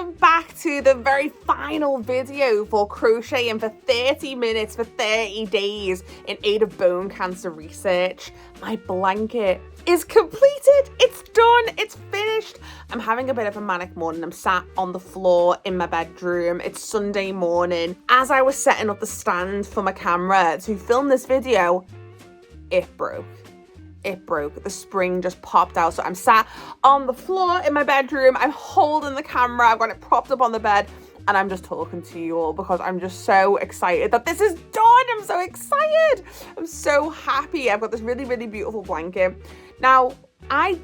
welcome back to the very final video for crocheting for 30 minutes for 30 days in aid of bone cancer research. My blanket is completed, it's done, it's finished. I'm having a bit of a manic morning. I'm sat on the floor in my bedroom. It's Sunday morning. As I was setting up the stand for my camera to film this video, it broke. It broke. The spring just popped out. So I'm sat on the floor in my bedroom. I'm holding the camera. I've got it propped up on the bed. And I'm just talking to you all because I'm just so excited that this is done. I'm so excited. I'm so happy. I've got this really, really beautiful blanket. Now, I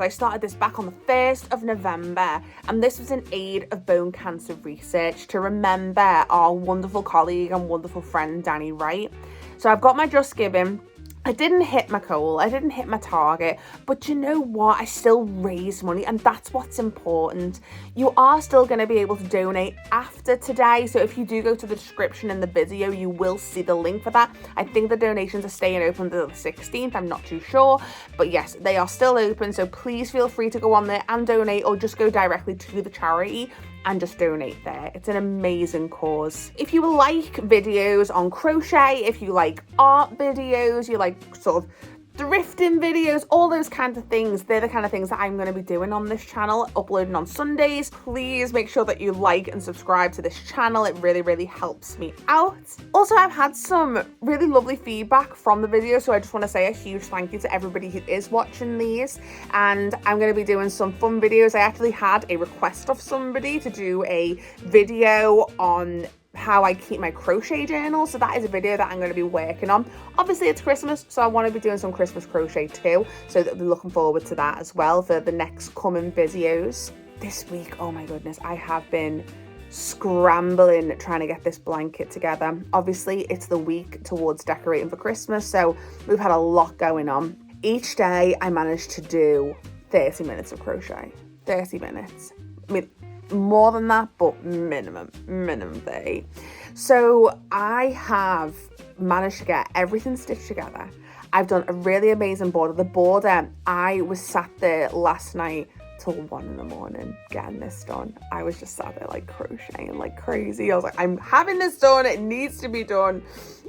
started this back on the 1st of November, and this was in aid of bone cancer research to remember our wonderful colleague and wonderful friend, Danny Wright. So I've got my Just Giving. I didn't hit my goal, I didn't hit my target, but you know what? I still raised money, and that's what's important. You are still going to be able to donate after today, so if you do go to the description in the video, you will see the link for that. I think the donations are staying open until the 16th, I'm not too sure, but yes, they are still open, so please feel free to go on there and donate, or just go directly to the charity and just donate there. It's an amazing cause. If you like videos on crochet, if you like art videos, you like sort of thrifting videos, all those kinds of things, they're the kind of things that I'm going to be doing on this channel, uploading on Sundays. Please make sure that you like and subscribe to this channel. It really, really helps me out. Also, I've had some really lovely feedback from the video, so I just want to say a huge thank you to everybody who is watching these, and I'm going to be doing some fun videos. I actually had a request of somebody to do a video on how I keep my crochet journal, so that is a video that I'm going to be working on. Obviously it's Christmas, so I want to be doing some Christmas crochet too, so that we're looking forward to that as well for the next coming videos. This week, oh my goodness, I have been scrambling trying to get this blanket together. Obviously it's the week towards decorating for Christmas, so we've had a lot going on. Each day I managed to do 30 minutes of crochet. 30 minutes. I mean, more than that, but minimum 30. So I have managed to get everything stitched together. I've done a really amazing border. The border, I was sat there last night till 1 in the morning getting this done. I was just sat there like crocheting like crazy. I was like, I'm having this done. It needs to be done.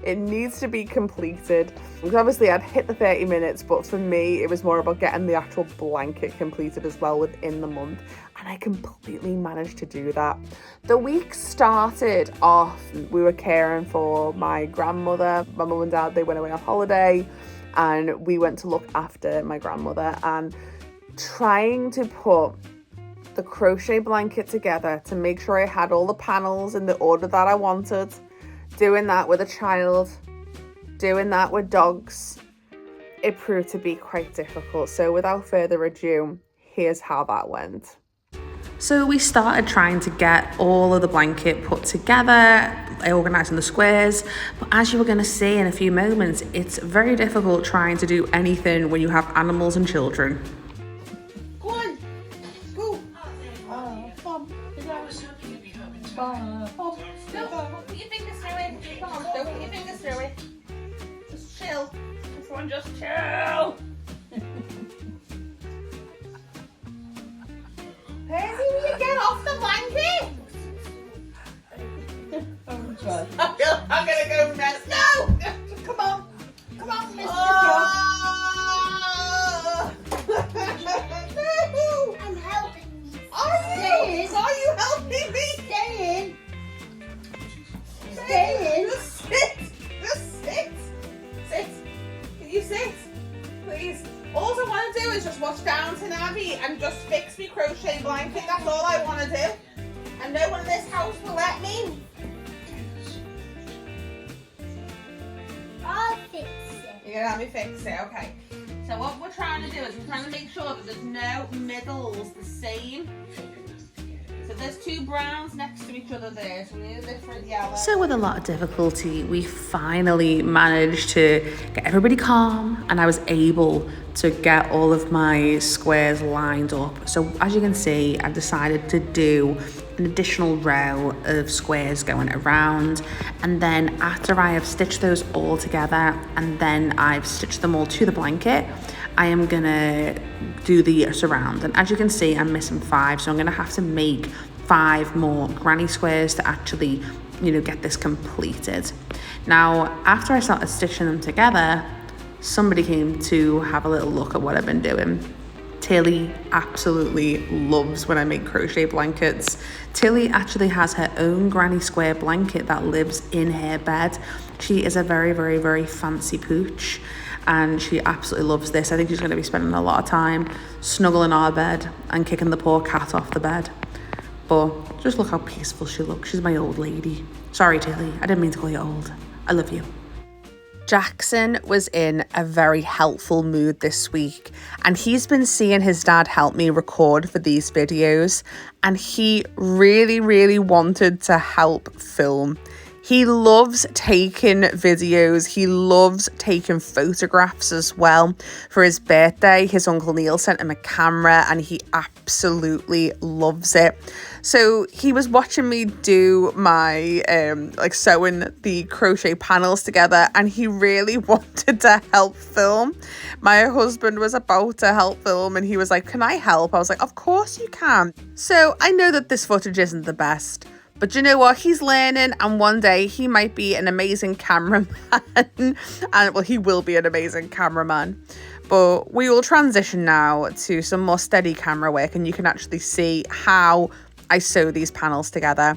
It needs to be completed. Because obviously I'd hit the 30 minutes, but for me, it was more about getting the actual blanket completed as well within the month. And I completely managed to do that. The week started off, we were caring for my grandmother. My mum and dad, they went away on holiday, and we went to look after my grandmother, and trying to put the crochet blanket together to make sure I had all the panels in the order that I wanted, doing that with a child, doing that with dogs, it proved to be quite difficult. So without further ado, here's how that went. So we started trying to get all of the blanket put together, organising the squares, but as you were going to see in a few moments, it's very difficult trying to do anything when you have animals and children. Don't put your fingers through it. Come on, don't put your fingers through it. Just chill. Everyone just chill. Percy, will you get off the blanket? I'm gonna go next. No! Come on. Come on, Mr. No! I'm helping you. Are you helping me? Stay in. Just sit. Just sit. Sit. Can you sit? Please. All I want to do is just watch Downton Abbey and just fix me crochet blanket. That's all I want to do. And no one in this house will let me. I'll fix it. You're going to have me fix it? Okay. So what we're trying to do is we're trying to make sure that there's no middles the same. So there's two browns next to each other there, so we need a different yellow. So with a lot of difficulty, we finally managed to get everybody calm, and I was able to get all of my squares lined up. So as you can see, I've decided to do an additional row of squares going around, and then after I have stitched those all together and then I've stitched them all to the blanket, I am gonna do the surround. And as you can see, I'm missing 5, so I'm gonna have to make 5 more granny squares to actually, get this completed. Now, after I started stitching them together, somebody came to have a little look at what I've been doing. Tilly absolutely loves when I make crochet blankets. Tilly actually has her own granny square blanket that lives in her bed. She is a very, very, very fancy pooch, and she absolutely loves this. I think she's going to be spending a lot of time snuggling our bed and kicking the poor cat off the bed. But just look how peaceful she looks. She's my old lady. Sorry, Tilly, I didn't mean to call you old. I love you. Jackson was in a very helpful mood this week, and he's been seeing his dad help me record for these videos, and he really, really wanted to help film. He loves taking videos. He loves taking photographs as well. For his birthday, his Uncle Neil sent him a camera and he absolutely loves it. So he was watching me do my, sewing the crochet panels together, and he really wanted to help film. My husband was about to help film and he was like, "Can I help?" I was like, "Of course you can." So I know that this footage isn't the best, but you know what? He's learning, and one day he might be an amazing cameraman. And well, he will be an amazing cameraman. But we will transition now to some more steady camera work, and you can actually see how I sew these panels together.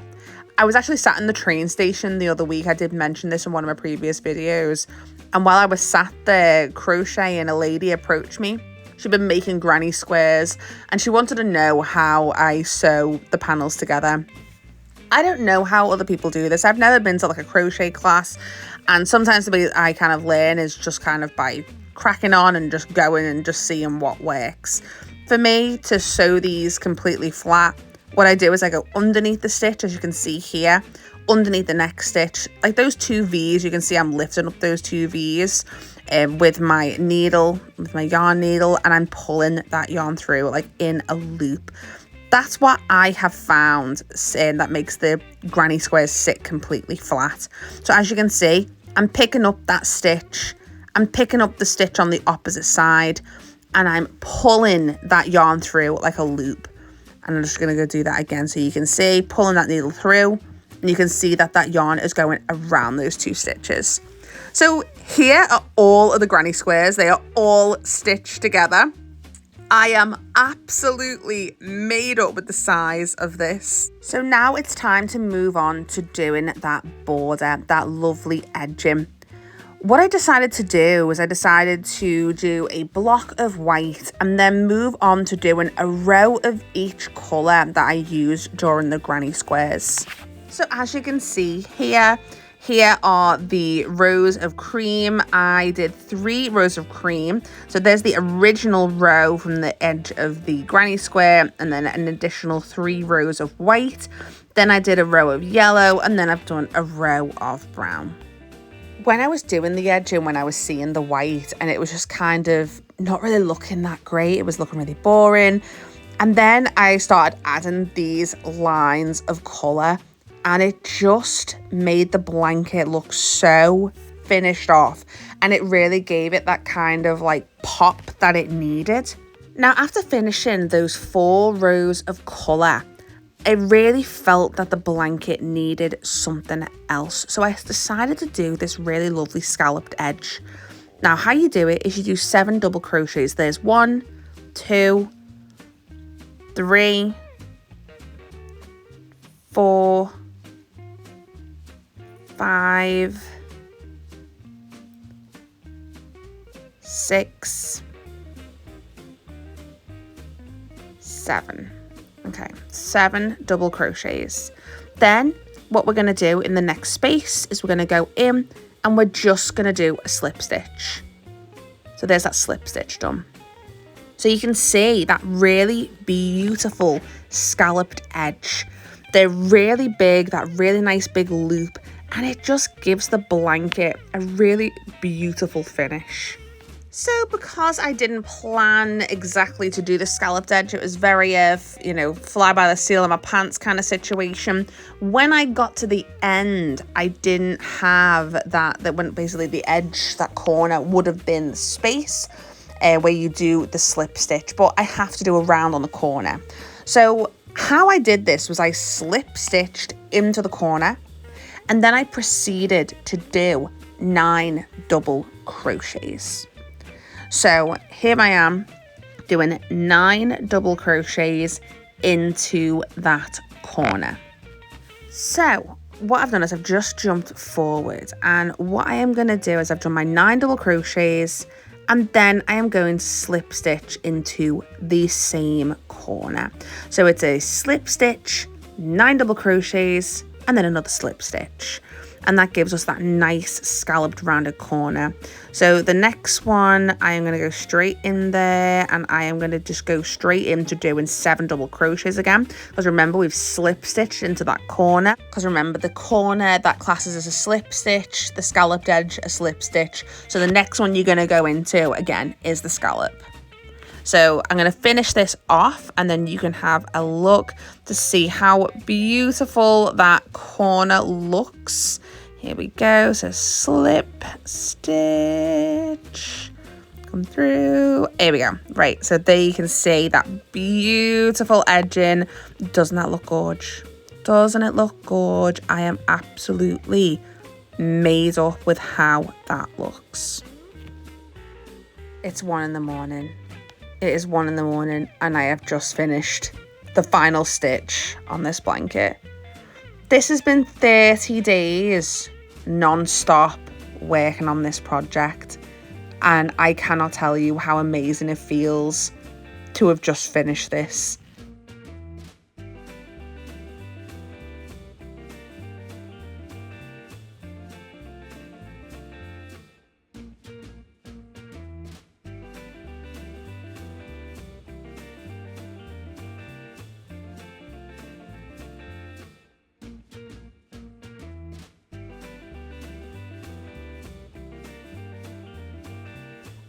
I was actually sat in the train station the other week. I did mention this in one of my previous videos. And while I was sat there crocheting, a lady approached me. She'd been making granny squares, and she wanted to know how I sew the panels together. I don't know how other people do this. I've never been to like a crochet class, and sometimes the way I kind of learn is just kind of by cracking on and just going and just seeing what works. For me to sew these completely flat, what I do is I go underneath the stitch, as you can see here, underneath the next stitch, like those 2 V's. You can see I'm lifting up those 2 V's with my needle, with my yarn needle, and I'm pulling that yarn through like in a loop. That's what I have found that makes the granny squares sit completely flat. So as you can see, I'm picking up that stitch, I'm picking up the stitch on the opposite side, and I'm pulling that yarn through like a loop. And I'm just going to go do that again so you can see, pulling that needle through, and you can see that that yarn is going around those 2 stitches. So here are all of the granny squares. They are all stitched together. I am absolutely made up with the size of this. So now it's time to move on to doing that border, that lovely edging. What I decided to do was I decided to do a block of white and then move on to doing a row of each colour that I used during the granny squares. So as you can see here are the rows of cream. I did 3 rows of cream. So there's the original row from the edge of the granny square, and then an additional 3 rows of white. Then I did a row of yellow, and then I've done a row of brown. When I was doing the edging, when I was seeing the white, and it was just kind of not really looking that great, it was looking really boring. And then I started adding these lines of colour, and it just made the blanket look so finished off, and it really gave it that kind of like pop that it needed. Now, after finishing those 4 rows of colour, I really felt that the blanket needed something else. So I decided to do this really lovely scalloped edge. Now, how you do it is you do 7 double crochets. There's 1, 2, 3, 4, 5, 6, 7. Okay, 7 double crochets. Then what we're going to do in the next space is we're going to go in and we're just going to do a slip stitch. So there's that slip stitch done. So you can see that really beautiful scalloped edge. They're really big, that really nice big loop, and it just gives the blanket a really beautiful finish. So because I didn't plan exactly to do the scalloped edge, it was very, fly by the seat of my pants kind of situation. When I got to the end, I didn't have that when basically the edge, that corner would have been the space where you do the slip stitch, but I have to do a round on the corner. So How I did this was I slip stitched into the corner, and then I proceeded to do 9 double crochets. So here I am doing 9 double crochets into that corner. So what I've done is I've just jumped forward, and what I am going to do is I've done my 9 double crochets, and then I am going to slip stitch into the same corner. So it's a slip stitch, 9 double crochets, and then another slip stitch. And that gives us that nice scalloped rounded corner. So the next one, I am going to go straight in there, and I am going to just go straight into doing 7 double crochets again. Because remember, we've slip stitched into that corner. Because remember, the corner, that classes as a slip stitch, the scalloped edge, a slip stitch. So the next one you're going to go into, again, is the scallop. So I'm going to finish this off, and then you can have a look to see how beautiful that corner looks. Here we go. So slip, stitch, come through. Here we go. Right. So there you can see that beautiful edging. Doesn't that look gorge? Doesn't it look gorge? I am absolutely made up with how that looks. It's 1 in the morning. It is 1 in the morning, and I have just finished the final stitch on this blanket. This has been 30 days non-stop working on this project, and I cannot tell you how amazing it feels to have just finished this.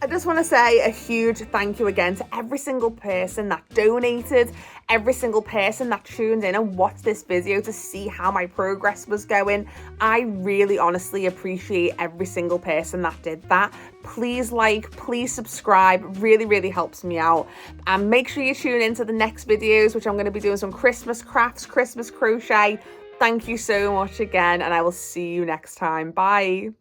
I just want to say a huge thank you again to every single person that donated, every single person that tuned in and watched this video to see how my progress was going. I really honestly appreciate every single person that did that. Please like, please subscribe, really helps me out. And make sure you tune into the next videos, which I'm going to be doing some Christmas crafts, Christmas crochet. Thank you so much again, and I will see you next time. Bye.